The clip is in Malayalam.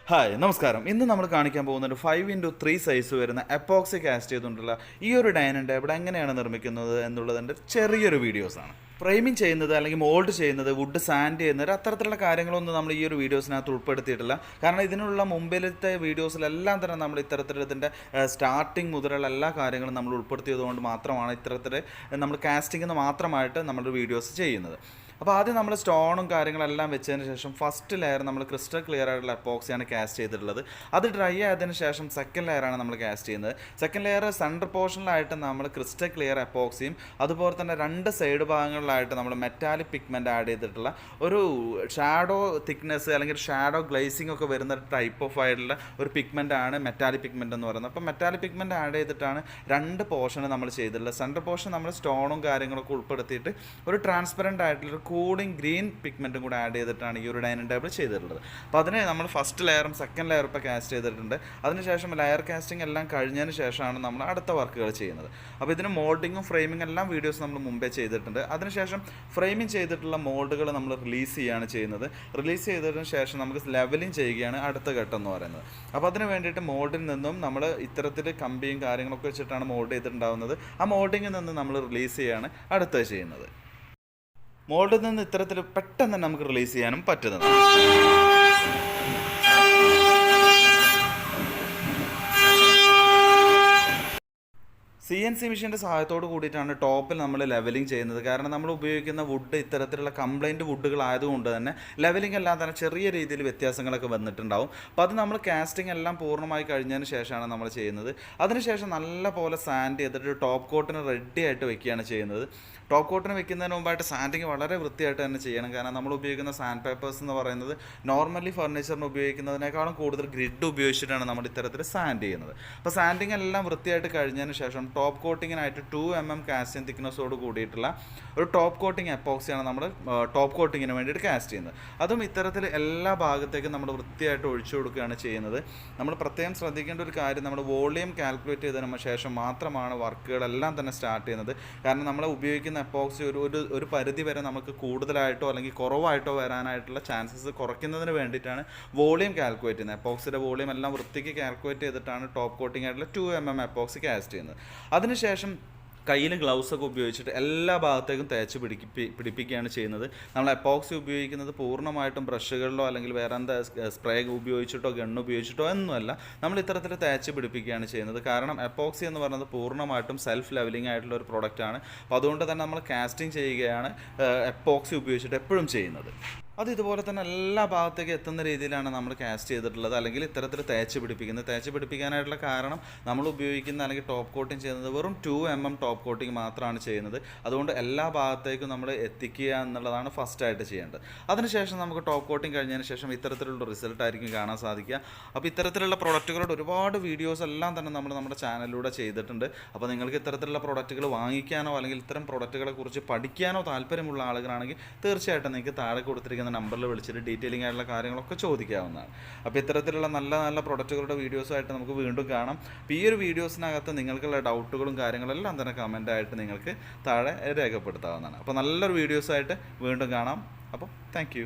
ഹായ് നമസ്കാരം. ഇന്ന് നമ്മൾ കാണിക്കാൻ പോകുന്നത് 5x3 സൈസ് വരുന്ന എപ്പോക്സി കാസ്റ്റ് ചെയ്തുകൊണ്ടുള്ള ഈ ഒരു ഡൈനിങ് ടേബിൾ എങ്ങനെയാണ് നിർമ്മിക്കുന്നത് എന്നുള്ളതിൻ്റെ ചെറിയൊരു വീഡിയോസാണ്. ഫ്രെയിമിംഗ് ചെയ്യുന്നത് അല്ലെങ്കിൽ മോൾഡ് ചെയ്യുന്നത്, വുഡ് സാൻഡ് ചെയ്യുന്നത്, അത്തരത്തിലുള്ള കാര്യങ്ങളൊന്നും നമ്മൾ ഈ ഒരു വീഡിയോസിനകത്ത് ഉൾപ്പെടുത്തിയിട്ടില്ല. കാരണം ഇതിനുള്ള മുമ്പിലത്തെ വീഡിയോസിലെല്ലാം തന്നെ നമ്മൾ ഇത്തരത്തിൽ ഇതിൻ്റെ സ്റ്റാർട്ടിങ് മുതലുള്ള എല്ലാ കാര്യങ്ങളും നമ്മൾ ഉൾപ്പെടുത്തിയതുകൊണ്ട് മാത്രമാണ് ഇത്തരത്തിൽ നമ്മൾ കാസ്റ്റിംഗ് മാത്രമായിട്ട് നമ്മൾ വീഡിയോസ് ചെയ്യുന്നത്. അപ്പോൾ ആദ്യം നമ്മൾ സ്റ്റോണും കാര്യങ്ങളെല്ലാം വെച്ചതിന് ശേഷം ഫസ്റ്റ് ലെയർ നമ്മൾ ക്രിസ്റ്റൽ ക്ലിയർ ആയിട്ടുള്ള എപ്പോക്സിയാണ് കാസ്റ്റ് ചെയ്തിട്ടുള്ളത്. അത് ഡ്രൈ ആയതിനു ശേഷം സെക്കൻഡ് ലെയറാണ് നമ്മൾ കാസ്റ്റ് ചെയ്യുന്നത്. സെക്കൻഡ് ലെയർ സെൻറ്റർ പോർഷനിലായിട്ട് നമ്മൾ ക്രിസ്റ്റൽ ക്ലിയർ എപ്പോക്സിയും അതുപോലെ തന്നെ രണ്ട് സൈഡ് ഭാഗങ്ങളിലായിട്ട് നമ്മൾ മെറ്റാലിക് പിഗ്മെൻറ്റ് ആഡ് ചെയ്തിട്ടുള്ള ഒരു ഷാഡോ തിക്നെസ് അല്ലെങ്കിൽ ഷാഡോ ഗ്ലേസിംഗ് ഒക്കെ വരുന്ന ടൈപ്പ് ഓഫ് ആയിട്ടുള്ള ഒരു പിഗ്മെൻറ്റാണ് മെറ്റാലിക് പിഗ്മെൻറ്റ് എന്ന് പറയുന്നത്. അപ്പോൾ മെറ്റാലിക് പിഗ്മെൻറ്റ് ആഡ് ചെയ്തിട്ടാണ് രണ്ട് പോർഷന് നമ്മൾ ചെയ്തിട്ടുള്ളത്. സെൻറ്റർ പോർഷൻ നമ്മൾ സ്റ്റോണും കാര്യങ്ങളൊക്കെ ഉൾപ്പെടുത്തിയിട്ട് ഒരു ട്രാൻസ്പെറൻ്റ് ആയിട്ടുള്ള കൂളിംഗ് ഗ്രീൻ പിഗ്മെൻറ്റും കൂടെ ആഡ് ചെയ്തിട്ടാണ് ഈ ഒരു ഡൈനിങ് ടേബിൾ ചെയ്തിട്ടുള്ളത്. അപ്പോൾ അതിന് നമ്മൾ ഫസ്റ്റ് ലെയറും സെക്കൻഡ് ലെയറും ഇപ്പോൾ കാസ്റ്റ് ചെയ്തിട്ടുണ്ട്. അതിനുശേഷം ലെയർ കാസ്റ്റിംഗ് എല്ലാം കഴിഞ്ഞതിന് ശേഷമാണ് നമ്മൾ അടുത്ത വർക്കുകൾ ചെയ്യുന്നത്. അപ്പോൾ ഇതിന് മോൾഡിങ്ങും ഫ്രെയിമിംഗ് എല്ലാം വീഡിയോസ് നമ്മൾ മുമ്പേ ചെയ്തിട്ടുണ്ട്. അതിനുശേഷം ഫ്രെയിമിംഗ് ചെയ്തിട്ടുള്ള മോൾഡുകൾ നമ്മൾ റിലീസ് ചെയ്യുകയാണ് ചെയ്യുന്നത്. റിലീസ് ചെയ്തതിന് ശേഷം നമുക്ക് ലെവലിംഗ് ചെയ്യുകയാണ് അടുത്ത ഘട്ടം എന്ന് പറയുന്നത്. അപ്പോൾ അതിന് വേണ്ടിയിട്ട് മോൾഡിൽ നിന്നും നമ്മൾ ഇത്തരത്തിൽ കമ്പിയും കാര്യങ്ങളൊക്കെ വെച്ചിട്ടാണ് മോൾഡ് ചെയ്തിട്ടുണ്ടാകുന്നത്. ആ മോൾഡിങ്ങിൽ നിന്ന് നമ്മൾ റിലീസ് ചെയ്യുകയാണ് അടുത്തത് ചെയ്യുന്നത്. മോൾഡിൽ നിന്ന് ഇത്തരത്തിൽ പെട്ടെന്ന് തന്നെ നമുക്ക് റിലീസ് ചെയ്യാനും പറ്റുന്നതാണ്. CNC മെഷീൻ്റെ സഹായത്തോട് കൂടിയിട്ടാണ് ടോപ്പിൽ നമ്മൾ ലെവലിംഗ് ചെയ്യുന്നത്. കാരണം നമ്മൾ ഉപയോഗിക്കുന്ന വുഡ് ഇത്തരത്തിലുള്ള കംപ്ലൈൻറ്റ് വുഡുകളായതുകൊണ്ട് തന്നെ ലെവലിംഗ് എല്ലാം തന്നെ ചെറിയ രീതിയിൽ വ്യത്യാസങ്ങളൊക്കെ വന്നിട്ടുണ്ടാവും. അപ്പോൾ അത് നമ്മൾ കാസ്റ്റിംഗ് എല്ലാം പൂർണ്ണമായി കഴിഞ്ഞതിന് ശേഷമാണ് നമ്മൾ ചെയ്യുന്നത്. അതിനുശേഷം നല്ല പോലെ സാൻഡ് ചെയ്തിട്ട് ടോപ്പ് കോട്ടിന് റെഡി ആയിട്ട് വെക്കുകയാണ് ചെയ്യുന്നത്. ടോപ്പ് കോട്ടിന് വെക്കുന്നതിന് മുമ്പായിട്ട് സാൻഡിങ് വളരെ വൃത്തിയായിട്ട് തന്നെ ചെയ്യണം. കാരണം നമ്മൾ ഉപയോഗിക്കുന്ന സാൻഡ് പേപ്പേഴ്സ് എന്ന് പറയുന്നത് നോർമലി ഫർണിച്ചറിന് ഉപയോഗിക്കുന്നതിനേക്കാളും കൂടുതൽ ഗ്രിഡ് ഉപയോഗിച്ചിട്ടാണ് നമ്മൾ ഇത്തരത്തിൽ സാൻഡ് ചെയ്യുന്നത്. അപ്പോൾ സാൻഡിങ് എല്ലാം വൃത്തിയായിട്ട് കഴിഞ്ഞതിന് ശേഷം ടോപ്പ് കോട്ടിങ്ങിനായിട്ട് 2 mm കാസ്റ്റിംഗ് തിക്നെസ്സോട് കൂടിയിട്ടുള്ള ഒരു ടോപ്പ് കോട്ടിങ് എപ്പോക്സിയാണ് നമ്മൾ ടോപ്പ് കോട്ടിങ്ങിന് വേണ്ടിയിട്ട് കാസ്റ്റ് ചെയ്യുന്നത്. അതും ഇത്തരത്തിൽ എല്ലാ ഭാഗത്തേക്കും നമ്മൾ വൃത്തിയായിട്ട് ഒഴിച്ചു കൊടുക്കുകയാണ് ചെയ്യുന്നത്. നമ്മൾ പ്രത്യേകം ശ്രദ്ധിക്കേണ്ട ഒരു കാര്യം, നമ്മൾ വോളിയം കാൽക്കുലേറ്റ് ചെയ്തതിന് ശേഷം മാത്രമാണ് വർക്കുകളെല്ലാം തന്നെ സ്റ്റാർട്ട് ചെയ്യുന്നത്. കാരണം നമ്മൾ ഉപയോഗിക്കുന്ന എപ്പോക്സി ഒരു പരിധി വരെ നമുക്ക് കൂടുതലായിട്ടോ അല്ലെങ്കിൽ കുറവായിട്ടോ വരാനായിട്ടുള്ള ചാൻസസ് കുറയ്ക്കുന്നതിന് വേണ്ടിയിട്ടാണ് വോളിയം കാൽക്കുലേറ്റ് ചെയ്യുന്നത്. എപ്പോക്സിയുടെ വോളിയം എല്ലാം വൃത്തിക്ക് കാൽക്കുലേറ്റ് ചെയ്തിട്ടാണ് ടോപ്പ് കോട്ടിംഗ് ആയിട്ടുള്ള 2 mm എപ്പോക്സി കാസ്റ്റ് ചെയ്യുന്നത്. അതിനുശേഷം കയ്യിൽ ഗ്ലൗസൊക്കെ ഉപയോഗിച്ചിട്ട് എല്ലാ ഭാഗത്തേക്കും തേച്ച് പിടിപ്പിക്കുകയാണ് ചെയ്യുന്നത്. നമ്മൾ എപ്പോക്സി ഉപയോഗിക്കുന്നത് പൂർണ്ണമായിട്ടും ബ്രഷുകളിലോ അല്ലെങ്കിൽ വേറെ എന്താ സ്പ്രേ ഉപയോഗിച്ചിട്ടോ ഗണ്ണ് ഉപയോഗിച്ചിട്ടോ ഒന്നുമല്ല, നമ്മൾ ഇത്തരത്തിൽ തേച്ച് പിടിപ്പിക്കുകയാണ് ചെയ്യുന്നത്. കാരണം എപ്പോക്സി എന്ന് പറയുന്നത് പൂർണ്ണമായിട്ടും സെൽഫ് ലെവലിംഗ് ആയിട്ടുള്ള ഒരു പ്രോഡക്റ്റാണ്. അപ്പോൾ അതുകൊണ്ട് തന്നെ നമ്മൾ കാസ്റ്റിംഗ് ചെയ്യുകയാണ് എപ്പോക്സി ഉപയോഗിച്ചിട്ട് എപ്പോഴും ചെയ്യുന്നത്. അത് ഇതുപോലെ തന്നെ എല്ലാ ഭാഗത്തേക്ക് എത്തുന്ന രീതിയിലാണ് നമ്മൾ കാസ്റ്റ് ചെയ്തിട്ടുള്ളത്, അല്ലെങ്കിൽ ഇത്തരത്തിൽ തേച്ച് പിടിപ്പിക്കുന്നത്. തേച്ച് പിടിപ്പിക്കാനായിട്ടുള്ള കാരണം നമ്മൾ ഉപയോഗിക്കുന്ന അല്ലെങ്കിൽ ടോപ്പ് കോട്ടിങ് ചെയ്യുന്നത് വെറും 2 mm ടോപ്പ് കോട്ടിങ് മാത്രമാണ് ചെയ്യുന്നത്. അതുകൊണ്ട് എല്ലാ ഭാഗത്തേക്കും നമ്മൾ എത്തിക്കുക എന്നുള്ളതാണ് ഫസ്റ്റായിട്ട് ചെയ്യേണ്ടത്. അതിനുശേഷം നമുക്ക് ടോപ്പ് കോട്ടിങ് കഴിഞ്ഞതിന് ശേഷം ഇത്തരത്തിലുള്ള റിസൾട്ട് ആയിരിക്കും കാണാൻ സാധിക്കുക. അപ്പോൾ ഇത്തരത്തിലുള്ള പ്രൊഡക്റ്റുകളുടെ ഒരുപാട് വീഡിയോസ് എല്ലാം തന്നെ നമ്മൾ നമ്മുടെ ചാനലിലൂടെ ചെയ്തിട്ടുണ്ട്. അപ്പോൾ നിങ്ങൾക്ക് ഇത്തരത്തിലുള്ള പ്രൊഡക്റ്റുകൾ വാങ്ങിക്കാനോ അല്ലെങ്കിൽ ഇത്തരം പ്രൊഡക്റ്റുകളെ കുറിച്ച് പഠിക്കാനോ താല്പര്യമുള്ള ആളുകളാണെങ്കിൽ തീർച്ചയായിട്ടും നിങ്ങൾക്ക് താഴെ കൊടുത്തിരിക്കുന്ന നമ്പറിൽ വിളിച്ചിട്ട് ഡീറ്റെയിലിംഗ് ആയിട്ടുള്ള കാര്യങ്ങളൊക്കെ ചോദിക്കാവുന്നതാണ്. അപ്പോൾ ഇത്തരത്തിലുള്ള നല്ല നല്ല പ്രൊഡക്റ്റുകളുടെ വീഡിയോസുമായിട്ട് നമുക്ക് വീണ്ടും കാണാം. അപ്പോൾ ഈ ഒരു വീഡിയോസിനകത്ത് നിങ്ങൾക്കുള്ള ഡൗട്ടുകളും കാര്യങ്ങളെല്ലാം തന്നെ കമൻ്റായിട്ട് നിങ്ങൾക്ക് താഴെ രേഖപ്പെടുത്താവുന്നതാണ്. അപ്പോൾ നല്ലൊരു വീഡിയോസായിട്ട് വീണ്ടും കാണാം. അപ്പോൾ താങ്ക്